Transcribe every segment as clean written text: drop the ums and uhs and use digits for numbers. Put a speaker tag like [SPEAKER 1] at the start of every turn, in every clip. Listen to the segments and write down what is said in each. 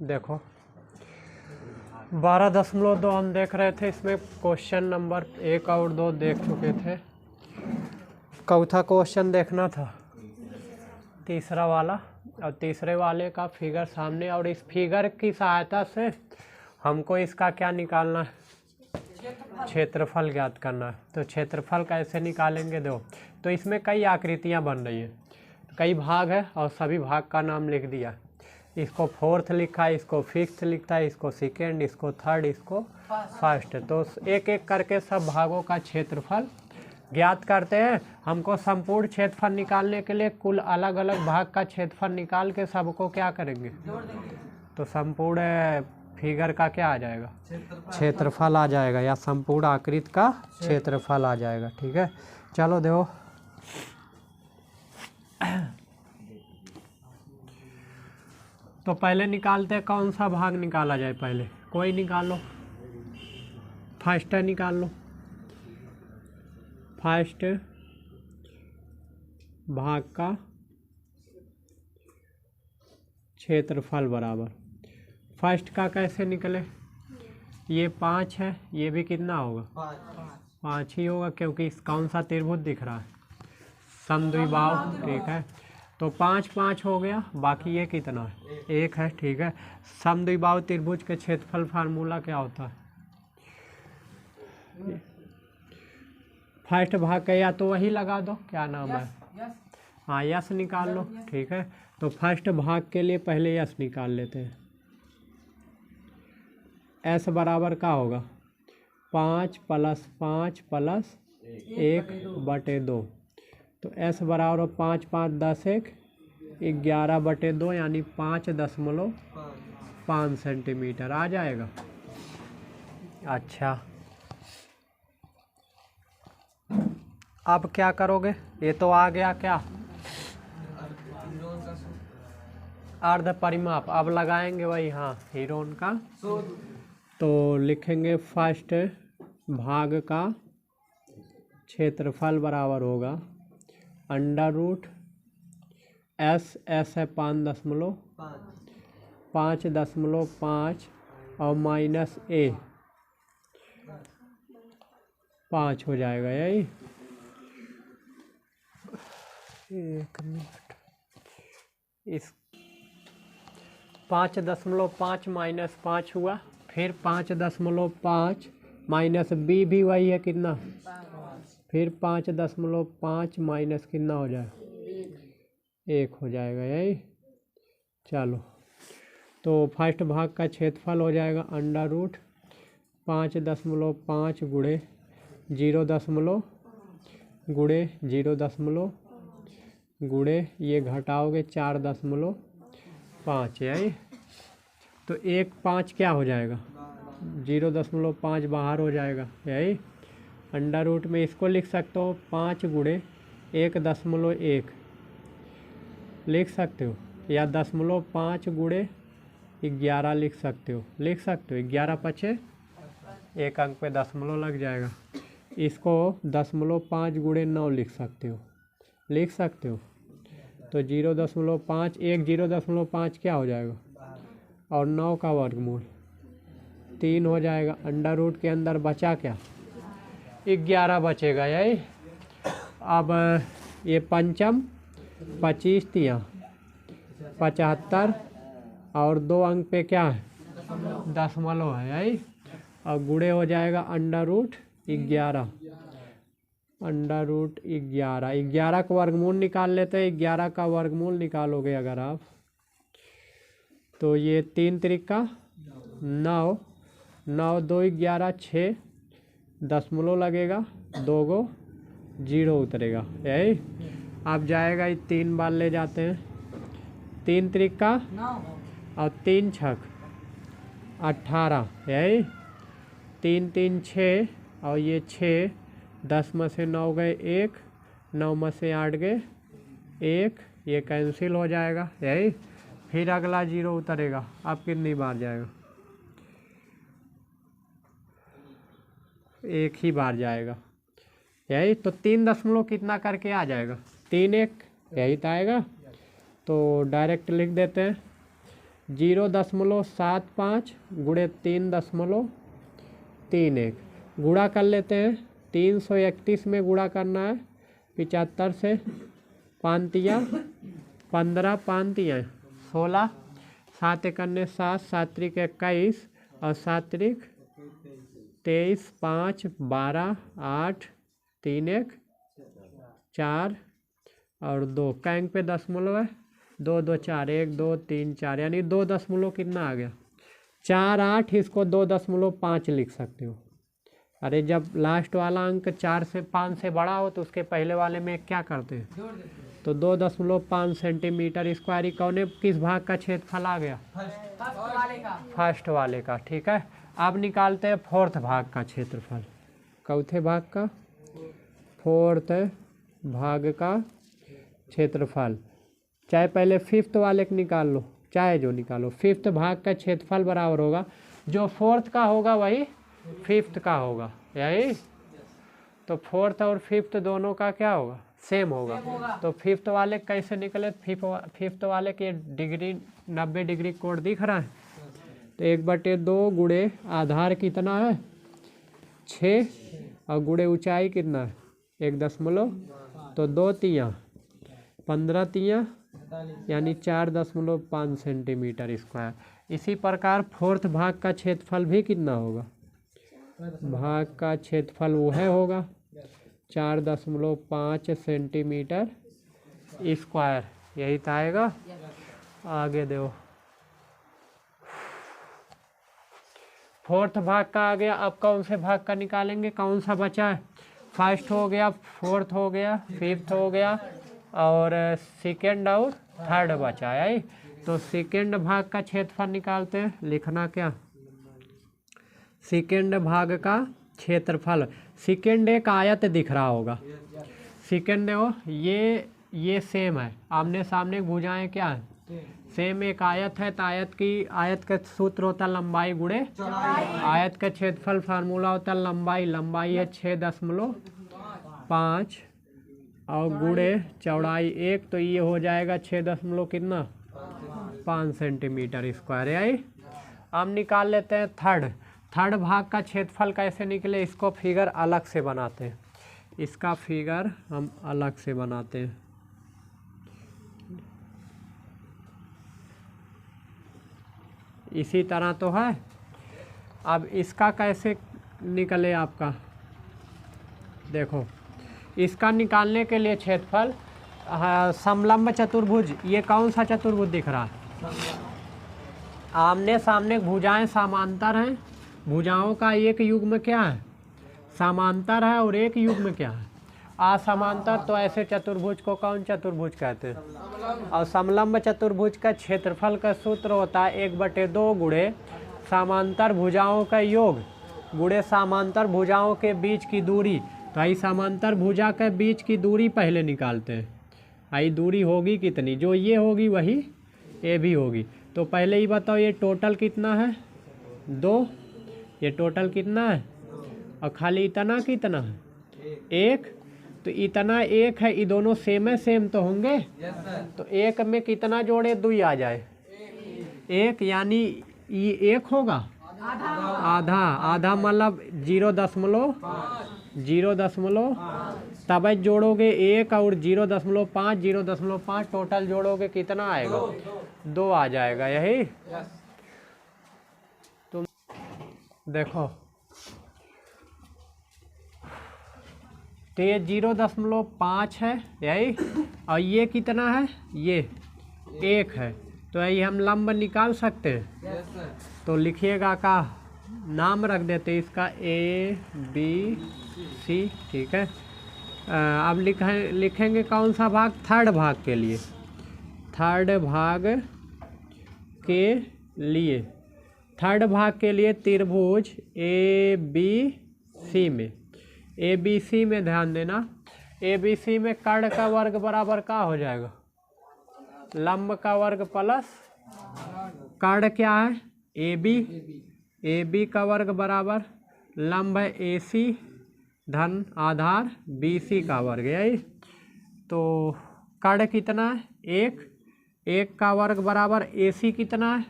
[SPEAKER 1] देखो 12.2 हम देख रहे थे, इसमें क्वेश्चन नंबर 1 और 2 देख चुके थे। चौथा क्वेश्चन देखना था, तीसरा वाला, और तीसरे वाले का फिगर सामने, और इस फिगर की सहायता से हमको इसका क्या निकालना है, क्षेत्रफल ज्ञात करना है। तो क्षेत्रफल कैसे निकालेंगे, दो तो इसमें कई आकृतियां बन रही है, कई भाग है और सभी भाग का नाम लिख दिया। इसको फोर्थ लिखा है, इसको फिफ्थ लिखता है, इसको सेकेंड, इसको थर्ड, इसको फर्स्ट। तो एक एक करके सब भागों का क्षेत्रफल ज्ञात करते हैं। हमको संपूर्ण क्षेत्रफल निकालने के लिए कुल अलग अलग भाग का क्षेत्रफल निकाल के सबको क्या करेंगे, तो संपूर्ण फिगर का क्या आ जाएगा, क्षेत्रफल आ जाएगा, या संपूर्ण आकृति का क्षेत्रफल आ जाएगा। ठीक है, चलो देखो तो पहले निकालते हैं, कौन सा भाग निकाला जाए, पहले कोई निकालो, फर्स्ट निकाल लो। फर्स्ट भाग का क्षेत्रफल बराबर, फर्स्ट का कैसे निकले, ये 5 है, ये भी कितना होगा, 5 ही होगा, क्योंकि इस कौन सा त्रिभुज दिख रहा है, समद्विबाहु। ठीक है, तो 5 5 हो गया, बाकी ये कितना है, 1 है। ठीक है, समद्विबाहु त्रिभुज के क्षेत्रफल फार्मूला क्या होता है, फर्स्ट भाग का या तो वही लगा दो, क्या नाम है, हाँ यस निकाल लो। ठीक है, तो फर्स्ट भाग के लिए पहले यस निकाल लेते हैं। एस बराबर का होगा 5 + 5 + 1/2। तो एस बराबर 5 5 10 1 11/2, यानी 5.5 सेंटीमीटर आ जाएगा। अच्छा, अब क्या करोगे, ये तो आ गया क्या, अर्ध परिमाप। अब लगाएंगे वही, हाँ हीरोन का। तो लिखेंगे फर्स्ट भाग का क्षेत्रफल बराबर होगा √, एस है 5.5 और माइनस ए 5 हो जाएगा, यही। 1 मिनट, इस 5.5 - 5 हुआ, फिर 5.5 माइनस बी भी वही है, कितना, फिर 5.5 माइनस कितना हो जाएगा, 1 हो जाएगा, यही। चलो, तो फर्स्ट भाग का क्षेत्रफल हो जाएगा √5.5 गुणे 0 गुणे ये घटाओगे 4.5, यही। तो 1 5 क्या हो जाएगा, 0.5 बाहर हो जाएगा, यही। √ में इसको लिख सकते हो 5 गुणे 1.1 लिख सकते हो, या 0.5 गुणे 11 लिख सकते हो, 11 × 1 अंक पे दशमलव लग जाएगा। इसको 0.5 गुणे 9 लिख सकते हो, तो 0.5 1 0.5 क्या हो जाएगा, और 9 का वर्गमूल 3 हो जाएगा। √ के अंदर बचा क्या, 11 बचेगा, यही। अब ये पंचम 25 × 75 और 2 अंक पे क्या है, दशमलव है, यही। और गुणे हो जाएगा √11, √11 का वर्गमूल निकाल लेते हैं। 11 का वर्गमूल निकालोगे अगर आप, तो ये 3 त्रिका 9, 9 2 11 6 दशमलव लगेगा, 2 गो 0 उतरेगा, यही। अब जाएगा, ये 3 बार ले जाते हैं, 3 त्रिका और 3 छक 18, यही। 3 3 6 और ये 6, 10 में से 9 गए 1, 9 में से 8 गए 1, ये कैंसिल हो जाएगा, यही। फिर अगला 0 उतरेगा, अब कितनी बार जाएगा, 1 ही बार जाएगा, यही। तो 3 दशमलव कितना करके आ जाएगा, 3 1, यही तो आएगा। तो डायरेक्ट लिख देते हैं 0.75 गुणे 3.31 गुणा कर लेते हैं। 331 में गुणा करना है 75 से, 5 तिया 15, 5 तिया 16, 7 एकन्ने 7, 7 त्रिक 21 और 7 त्रिक 23, 5 12, 8 3 1 4 और 2 कैंक पे दशमलव है, 2 2 4 1 2 3 4 यानी 2 दशमलव कितना आ गया 4 8। इसको 2.5 लिख सकते हो। अरे जब लास्ट वाला अंक 4 से 5 से बड़ा हो तो उसके पहले वाले में क्या करते हैं, तो 2.5 सेंटीमीटर स्क्वायर। कौन किस भाग का क्षेत्रफल आ गया, फर्स्ट वाले का। ठीक है, अब निकालते हैं फोर्थ भाग का क्षेत्रफल। चौथे भाग का, फोर्थ भाग का क्षेत्रफल, चाहे पहले फिफ्थ वाले को निकाल लो, चाहे जो निकालो। फिफ्थ भाग का क्षेत्रफल बराबर होगा, जो फोर्थ का होगा वही फिफ्थ का होगा, यही। तो फोर्थ और फिफ्थ दोनों का क्या होगा, सेम होगा। तो फिफ्थ वाले कैसे निकले, फिफ्थ वाले के डिग्री 90 डिग्री कोण दिख रहा है। तो 1/2 गुणे आधार कितना है 6 और गुणे ऊंचाई कितना है 1 दशमलव, तो 2 तिया 15 तिया यानी 4.5 सेंटीमीटर स्क्वायर। इसी प्रकार फोर्थ भाग का क्षेत्रफल भी कितना होगा, भाग का क्षेत्रफल वो है होगा 4.5 सेंटीमीटर स्क्वायर, यही तो आएगा। आगे दो, फोर्थ भाग का आ गया। अब कौन से भाग का निकालेंगे, कौन सा बचा है, फर्स्ट हो गया, फोर्थ हो गया, फिफ्थ हो गया और सेकेंड और थर्ड बचा है। तो सेकेंड भाग का क्षेत्रफल निकालते हैं। लिखना क्या, सेकेंड भाग का क्षेत्रफल। सेकेंड एक आयत दिख रहा होगा, सेकेंड हो ये सेम है, आमने सामने भुजाएं क्या है सेम। एक आयत है तो आयत का सूत्र होता लंबाई गुणे आयत का क्षेत्रफल, फार्मूला होता लंबाई है 6.5 और गुणे चौड़ाई 1, तो ये हो जाएगा 6 कितना 5 सेंटीमीटर स्क्वायर है। हम निकाल लेते हैं थर्ड भाग का क्षेत्रफल कैसे निकले, इसको फिगर अलग से बनाते हैं। इसका फिगर हम अलग से बनाते हैं। इसी तरह तो है। अब इसका कैसे निकले आपका, देखो इसका निकालने के लिए क्षेत्रफल समलंब चतुर्भुज, ये कौन सा चतुर्भुज दिख रहा है, आमने सामने भुजाएं समांतर हैं। भुजाओं का एक युग्म क्या है, समांतर है, और एक युग्म क्या है, असमांतर। तो ऐसे चतुर्भुज को कौन चतुर्भुज कहते हैं। और समलंब चतुर्भुज का क्षेत्रफल का सूत्र होता है 1/2 गुणे समांतर भुजाओं का योग गुणे समांतर भुजाओं के बीच की दूरी। तो आई समांतर भुजा के बीच की दूरी पहले निकालते हैं। आई दूरी होगी कितनी, जो ये होगी वही ये भी होगी। तो पहले ही बताओ ये टोटल कितना है 2, ये टोटल कितना है, और खाली इतना कितना है 1। तो इतना 1 है, ये दोनों सेम है, सेम तो होंगे। तो 1 में कितना जोड़े 2 आ जाए 1, यानी ये 1 होगा आधा मतलब 0.0 तब जोड़ोगे 1 और 0.5 टोटल जोड़ोगे कितना आएगा 2 आ जाएगा, यही। तुम देखो तो ये 0.5 है यही, और ये कितना है, ये 1 है। तो यही हम लंब निकाल सकते हैं। तो लिखिएगा का नाम रख देते इसका ABC, ठीक है। अब लिखेंगे कौन सा भाग, थर्ड भाग के लिए। थर्ड भाग के लिए त्रिभुज ABC में ध्यान देना, ABC में कर्ण का वर्ग बराबर का हो जाएगा, लंब का वर्ग प्लस कर्ण क्या है AB का वर्ग बराबर लंब है AC धन आधार BC का वर्ग, यही। तो कर्ण कितना है 1 का वर्ग बराबर AC कितना है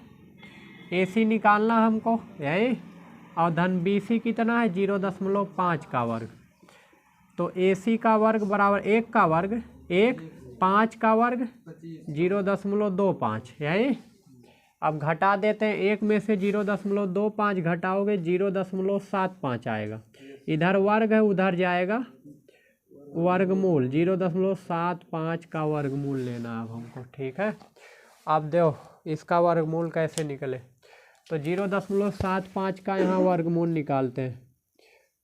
[SPEAKER 1] AC निकालना हमको यही, और धन BC कितना है 0.5 का वर्ग। तो AC का वर्ग बराबर 1 का वर्ग 1, 5 का वर्ग 0.25 यही। अब घटा देते हैं, 1 में से 0.25 घटाओगे 0.75 आएगा। इधर वर्ग है उधर जाएगा वर्गमूल, 0.75 का वर्गमूल लेना अब हमको, ठीक है। अब देखो इसका वर्गमूल कैसे निकले, तो 0.75 का यहाँ वर्गमूल निकालते हैं।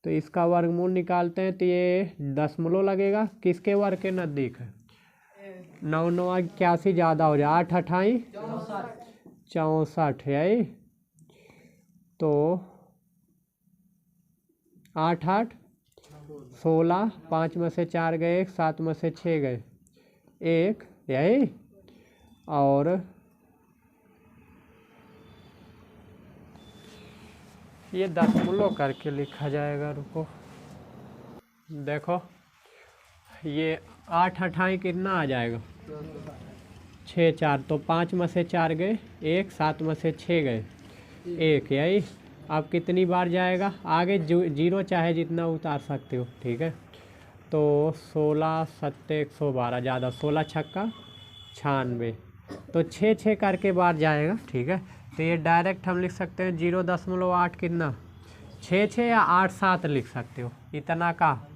[SPEAKER 1] तो इसका वर्गमूल निकालते हैं तो ये दशमलव लगेगा, किसके वर्ग के नज़दीक है, 9 9 81 ज़्यादा हो जाए, 8 28 64 यही। तो 8 8 16, 5 में से 4 गए 1, 7 में से 6 गए 1 यही। और ये दशमलव करके लिखा जाएगा, रुको देखो ये 8 28 कितना आ जाएगा 6 4, तो 5 में से 4 गए 1, 7 में से 6 गए 1 यही। अब कितनी बार जाएगा आगे, 0 चाहे जितना उतार सकते हो, ठीक है। तो 16 7 112 ज़्यादा, 16 छक्का 96, तो 6 6 करके बार जाएगा, ठीक है। तो ये डायरेक्ट हम लिख सकते हैं 0.8 कितना 6 6 या 8 7 लिख सकते हो, इतना का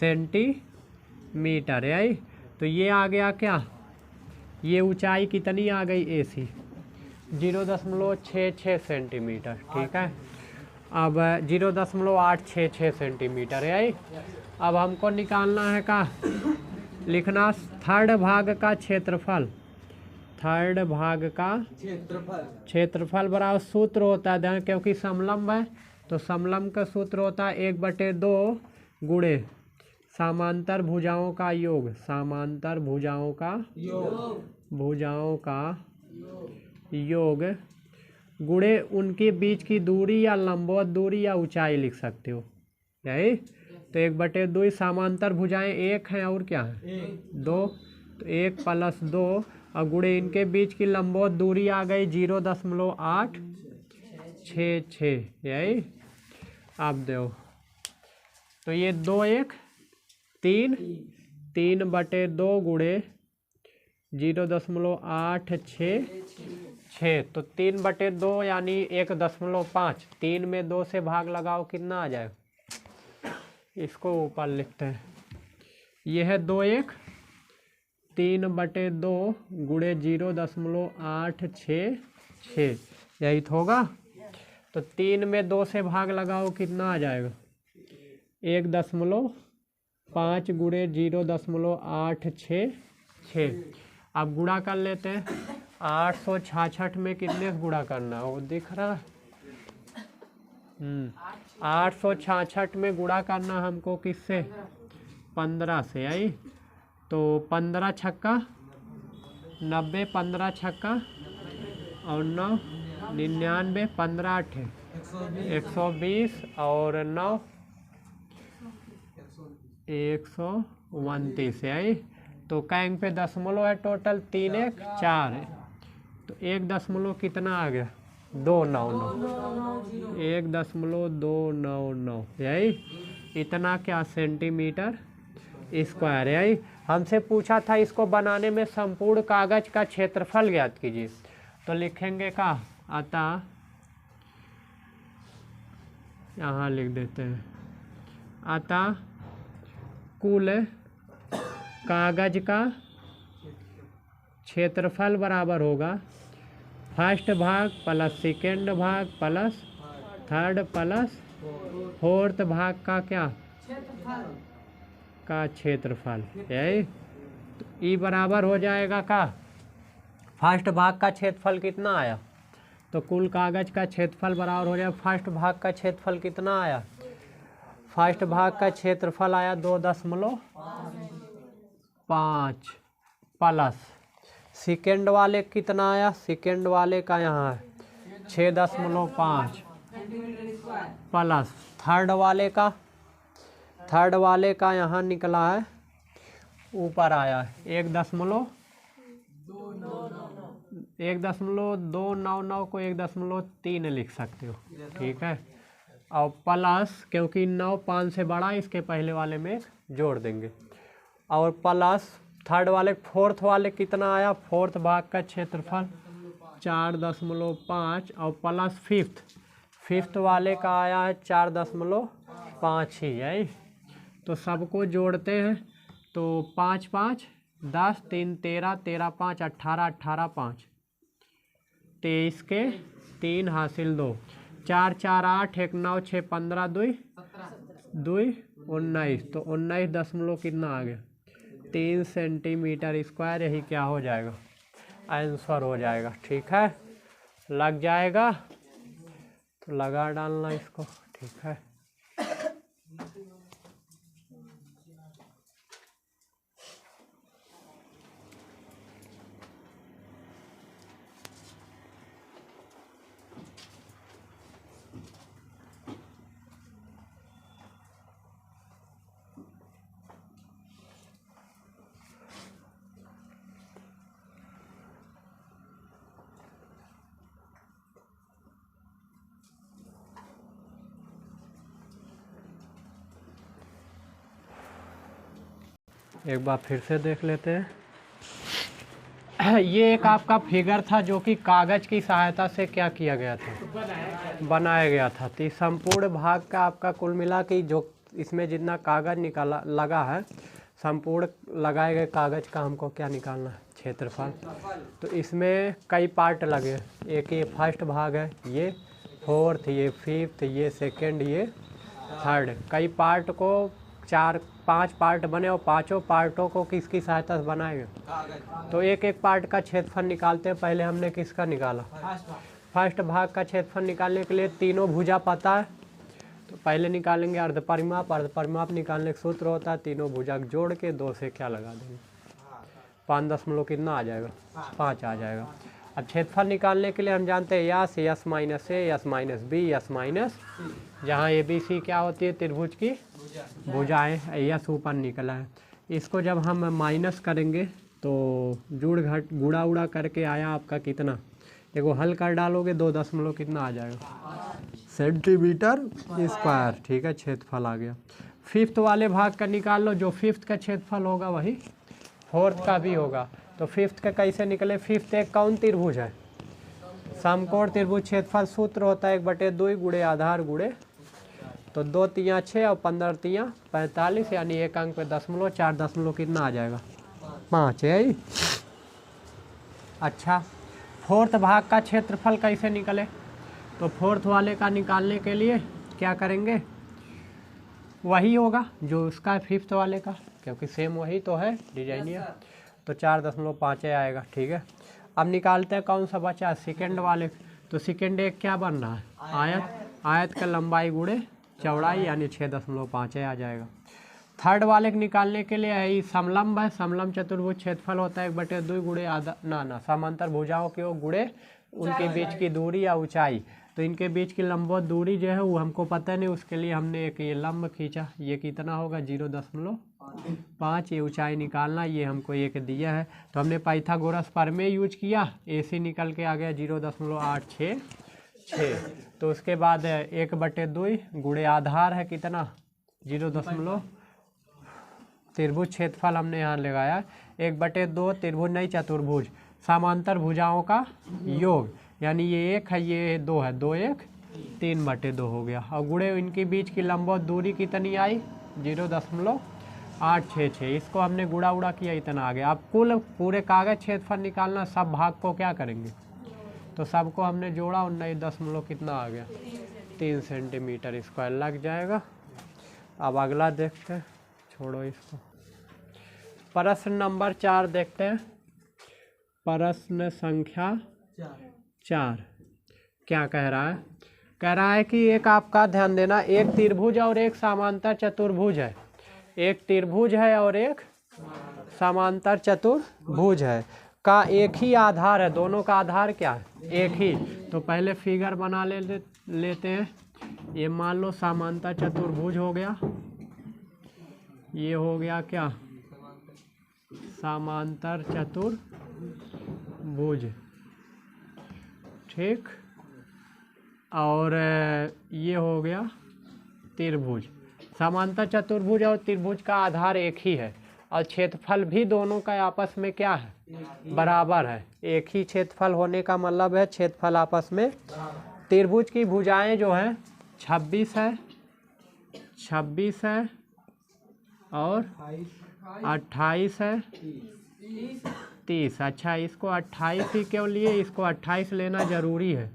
[SPEAKER 1] सेंटीमीटर यही। तो ये आ गया क्या, ये ऊंचाई कितनी आ गई AC 0.66 सेंटीमीटर, ठीक है। अब 0.866 सेंटीमीटर यही। अब हमको निकालना है का, लिखना थर्ड भाग का क्षेत्रफल, थर्ड भाग का क्षेत्रफल बराबर सूत्र होता है ध्यान, क्योंकि समलंब है तो समलंब का सूत्र होता है 1/2 गुणे समांतर भुजाओं का योग, समांतर भुजाओं का योग गुणे उनके बीच की दूरी या लंबवत दूरी या ऊंचाई लिख सकते हो यही। तो 1/2 समांतर भुजाएं 1 हैं और क्या है 2, तो 1 + 2 और गुणे इनके बीच की लंबवत दूरी आ गई 0.866 यही। अब दो, तो ये 2 1 3, 3/2 गुणे 0.866, तो 3/2 यानी 1.5, 3 में 2 से भाग लगाओ कितना आ जाएगा, इसको ऊपर लिखते हैं, यह है 2 1 3/2 गुणे 0.866 यही तो होगा। तो 3 में 2 से भाग लगाओ कितना आ जाएगा 1.5 गुणे 0.866। अब गुणा कर लेते हैं, 866 में कितने से गुणा करना है वो दिख रहा है, 866 में गुणा करना हमको किससे 15 से आई। तो 15 छक्का 90, 15 छक्का और 9 99, 15 8 120 और 9 129 आई। तो कैंग पे दशमलव है टोटल 3 1 4 है, तो 1 दशमलव कितना आ गया 299, 1.299 यही, इतना क्या सेंटीमीटर स्क्वायर यही। हमसे पूछा था इसको बनाने में संपूर्ण कागज का क्षेत्रफल ज्ञात कीजिए, तो लिखेंगे का अतः, यहाँ लिख देते हैं अतः कुल कागज का क्षेत्रफल बराबर होगा फर्स्ट भाग प्लस सेकेंड भाग प्लस थर्ड प्लस फोर्थ भाग का क्या का क्षेत्रफल यही। तो ई बराबर हो जाएगा का, फर्स्ट भाग का क्षेत्रफल कितना आया, तो कुल कागज का क्षेत्रफल बराबर हो जाएगा फर्स्ट भाग का क्षेत्रफल कितना आया, फर्स्ट भाग का क्षेत्रफल आया 2.5 प्लस सेकेंड वाले कितना आया, सेकेंड वाले का यहाँ है 6.5 प्लस थर्ड वाले का यहाँ निकला है ऊपर आया 1.299 1.299 को 1.3 लिख सकते हो, ठीक है। और प्लस, क्योंकि 9 5 से बड़ा है, इसके पहले वाले में जोड़ देंगे। और प्लस थर्ड वाले, फोर्थ वाले कितना आया, फोर्थ भाग का क्षेत्रफल 4.5 और प्लस फिफ्थ वाले का आया है 4.5 ही है। तो सबको जोड़ते हैं तो 5 5 10, 3 13, 13 5 18, 18 5 23 के 3 हासिल 2, 4 4 8, 1 9 6 15, 2 19। तो 19 कितना आ गया, 3 सेंटीमीटर स्क्वायर। यही क्या हो जाएगा, आंसर हो जाएगा, ठीक है। लग जाएगा तो लगा डालना इसको, ठीक है। एक बार फिर से देख लेते हैं। ये एक आपका फिगर था जो कि कागज़ की सहायता से क्या किया गया था, बनाया गया था। तो संपूर्ण भाग का आपका कुल मिला के जो इसमें जितना कागज़ निकाला लगा है, संपूर्ण लगाए गए कागज़ का हमको क्या निकालना है, क्षेत्रफल। तो इसमें कई पार्ट लगे, एक ये फर्स्ट भाग है, ये फोर्थ, ये फिफ्थ, ये सेकंड, ये थर्ड। कई पार्ट को 4 5 पार्ट बने और पांचों पार्टों को किसकी सहायता से बनाएंगे। तो एक एक पार्ट का क्षेत्रफल निकालते हैं। पहले हमने किसका निकाला, फर्स्ट भाग का क्षेत्रफल निकालने के लिए तीनों भुजा पता है, तो पहले निकालेंगे अर्धपरिमाप। अर्धपरिमाप निकालने का सूत्र होता है तीनों भुजा जोड़ के 2 से क्या लगा देंगे, 5 कितना आ जाएगा, 5 आ जाएगा। अब क्षेत्रफल निकालने के लिए हम जानते हैं S minus A, S minus B, S minus, जहाँ ए बी सी क्या होती है, त्रिभुज की भुजाएं। यस ऊपर निकला है, इसको जब हम माइनस करेंगे तो जुड़ घट गुड़ा उड़ा करके आया आपका कितना, देखो हल कर डालोगे 2 कितना आ जाएगा, सेंटीमीटर स्क्वायर, ठीक है। क्षेत्रफल आ गया। फिफ्थ वाले भाग का निकाल लो, जो फिफ्थ का क्षेत्रफल होगा वही फोर्थ का भी होगा। तो फिफ्थ का कैसे निकले, फिफ्थ एक कौन त्रिभुज है, समकोण त्रिभुज। क्षेत्रफल सूत्र होता है 1/2 गुणे आधार गुणे, तो 2 3 6 और 15 3 45, यानी एक अंक पे 4 कितना आ जाएगा, 5 है। अच्छा, फोर्थ भाग का क्षेत्रफल कैसे निकले, तो फोर्थ वाले का निकालने के लिए क्या करेंगे, वही होगा जो उसका फिफ्थ वाले का, क्योंकि सेम वही तो है डिजाइनिया। तो 4.5 आएगा, ठीक है। अब निकालते हैं कौन सा बचा, सेकंड वाले। तो सेकंड एक क्या बन रहा है, आयत का लंबाई गुणे चौड़ाई, यानी 6.5 आ जाएगा। थर्ड वाले के निकालने के लिए है समलंब है, समलंब चतुर्भुज। क्षेत्रफल होता है 1/2 गुणे आधा ना समांतर भुजाओं के गुणे उनके बीच की दूरी या ऊंचाई। तो इनके बीच की लंबवत दूरी जो है वो हमको पता नहीं, उसके लिए हमने एक ये लंब खींचा। ये कितना होगा, 0.5। ये ऊंचाई निकालना, ये हमको एक दिया है, तो हमने पाइथागोरस प्रमेय यूज किया। AC निकल के आ गया 0.866। तो उसके बाद 1/2 गुणे आधार है कितना, 0. त्रिभुज क्षेत्रफल हमने यहाँ लगाया 1/2, त्रिभुज नहीं चतुर्भुज, समांतर भुजाओं का योग, यानी ये 1 है ये 2 है, 2 1 3/2 हो गया। और गुणे इनके बीच की लंबवत दूरी कितनी आई, 0.866। इसको हमने गुड़ा उड़ा किया, इतना आ गया। अब कुल पूरे कागज क्षेत्रफल निकालना, सब भाग को क्या करेंगे, तो सबको हमने जोड़ा 19 कितना आ गया, 3 सेंटीमीटर स्क्वायर लग जाएगा। अब अगला देखते हैं, छोड़ो इसको। प्रश्न नंबर 4 देखते हैं। प्रश्न संख्या 4 क्या कह रहा है, कह रहा है कि एक आपका ध्यान देना, एक त्रिभुज और एक समांतर चतुर्भुज है। एक त्रिभुज है और एक समांतर चतुर्भुज है का एक ही आधार है। दोनों का आधार क्या है, एक ही। तो पहले फिगर बना लेते हैं। ये मान लो समांतर चतुर्भुज हो गया, ये हो गया क्या, समांतर चतुर्भुज, ठीक। और ये हो गया त्रिभुज। समांतर चतुर्भुज और त्रिभुज का आधार एक ही है और क्षेत्रफल भी दोनों का आपस में क्या है, बराबर है। एक ही क्षेत्रफल होने का मतलब है क्षेत्रफल आपस में। त्रिभुज की भुजाएं जो हैं 26 है, 26 है और 28 है, 30। अच्छा, इसको 28 ही क्यों लिए, इसको 28 लेना जरूरी है।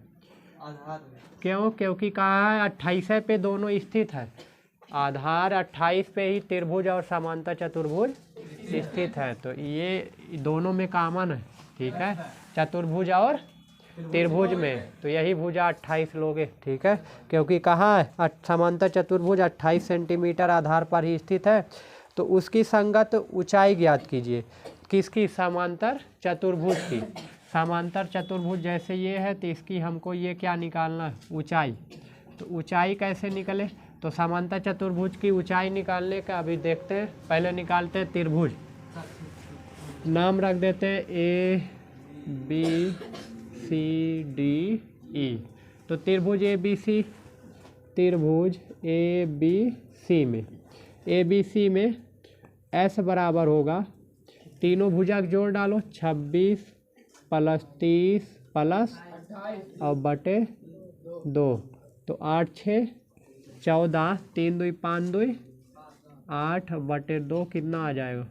[SPEAKER 1] क्यों? क्योंकि कहा है 28 पे दोनों स्थित है। आधार 28 पे ही त्रिभुज और समांतर चतुर्भुज स्थित है, तो ये दोनों में कॉमन है। ठीक है, चतुर्भुज और त्रिभुज में तो यही भुजा 28 लोगे। ठीक है, क्योंकि कहाँ है समांतर चतुर्भुज 28 सेंटीमीटर आधार पर ही स्थित है। तो उसकी संगत ऊंचाई ज्ञात कीजिए। किसकी? समांतर चतुर्भुज की। समांतर चतुर्भुज जैसे ये है तो इसकी हमको ये क्या निकालना है, ऊंचाई। तो ऊंचाई कैसे निकले? तो समांतर चतुर्भुज की ऊंचाई निकालने का अभी देखते हैं। पहले निकालते हैं त्रिभुज। नाम रख देते हैं A B C D E। तो त्रिभुज ABC, त्रिभुज ABC में ABC में S बराबर होगा, तीनों भुजा जोड़ डालो, 26 + 30 + और बटे 2, तो 8 6 14, 3 2 5 2 8 बटे 2 कितना आ जाएगा,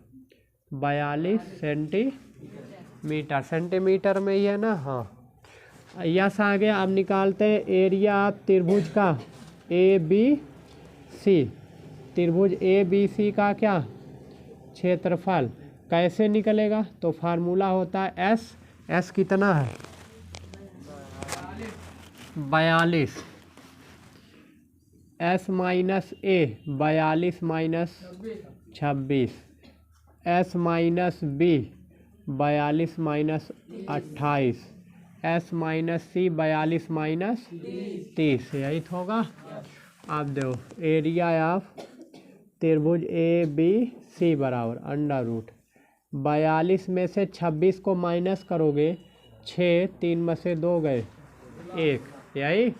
[SPEAKER 1] 42 सेंटीमीटर। सेंटीमीटर में ही है ना। हाँ, यस आ गया। अब निकालते हैं एरिया ऑफ त्रिभुज का ABC। त्रिभुज ABC का क्या क्षेत्रफल कैसे निकलेगा? तो फार्मूला होता है S कितना है, 42, S minus A 42 minus 26, S minus B 42 minus 28, S minus C 42 minus 30, यही तो होगा। आप देखो एरिया ऑफ त्रिभुज ABC बराबर √42 में से 26 को माइनस करोगे 6, 3 में से 2 गए 1, यही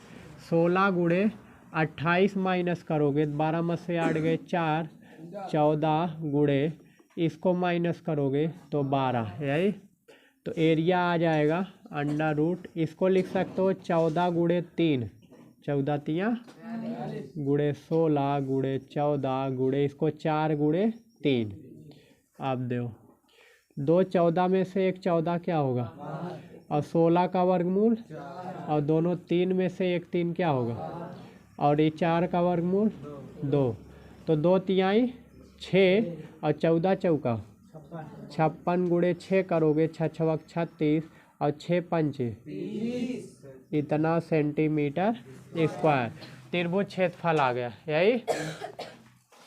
[SPEAKER 1] 16 गुणे 28 माइनस करोगे 12 में से 8 गए 4, 14 गुणे इसको माइनस करोगे तो 12, यही तो एरिया आ जाएगा √ इसको लिख सकते हो 14 गुणे 3, 14 3 गुणे 16 गुणे 14 गुणे इसको 4 गुणे 3। आप देखो 2 14 में से 1 14 क्या होगा, और 16 का वर्गमूल, और दोनों 3 में से 1 3 क्या होगा, और ये 4 का वर्गमूल 2, तो 2 तिहाई 6 और 14 चौका 56 गुणे 6 करोगे 6 6 36 और 6 5 इतना सेंटीमीटर स्क्वायर त्रिभुज क्षेत्रफल आ गया, यही।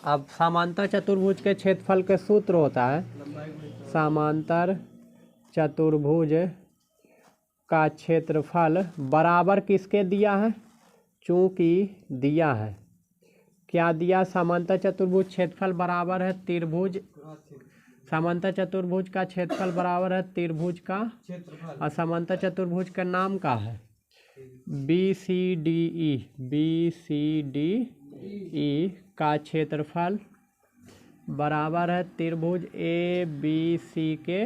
[SPEAKER 1] अब समांतर चतुर्भुज के क्षेत्रफल के सूत्र होता है, समांतर चतुर्भुज का क्षेत्रफल बराबर किसके दिया है, चूंकि दिया है क्या दिया, समांतर चतुर्भुज क्षेत्रफल बराबर है त्रिभुज, समांतर चतुर्भुज का क्षेत्रफल बराबर है त्रिभुज का, और समांतर चतुर्भुज का नाम का है BCDE। BCDE का क्षेत्रफल बराबर है त्रिभुज ABC के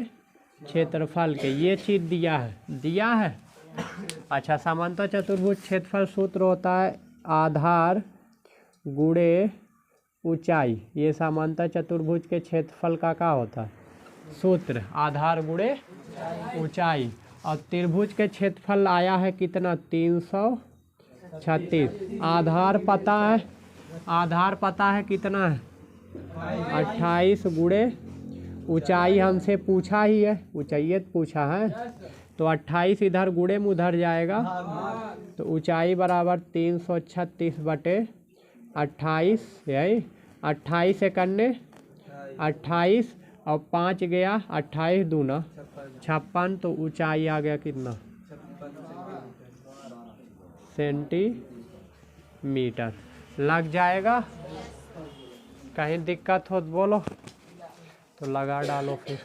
[SPEAKER 1] क्षेत्रफल के। ये चीज़ दिया है। अच्छा, समांतर चतुर्भुज क्षेत्रफल सूत्र होता है आधार गुणे ऊंचाई। ये समांतर चतुर्भुज के क्षेत्रफल का क्या होता है सूत्र, आधार गुणे ऊंचाई। और त्रिभुज के क्षेत्रफल आया है कितना, 336। आधार पता है कितना है, 28 गुणे ऊंचाई हमसे पूछा ही है, ऊंचाई पूछा है, तो 28 इधर गुणे में उधर जाएगा, तो ऊंचाई बराबर 336 बटे 28, यही 28 एकन्ने 28 और 5 गया 28 दूना 56, तो ऊंचाई आ गया कितना सेंटीमीटर। लग जाएगा, कहीं दिक्कत हो तो बोलो, तो लगा डालो फिर।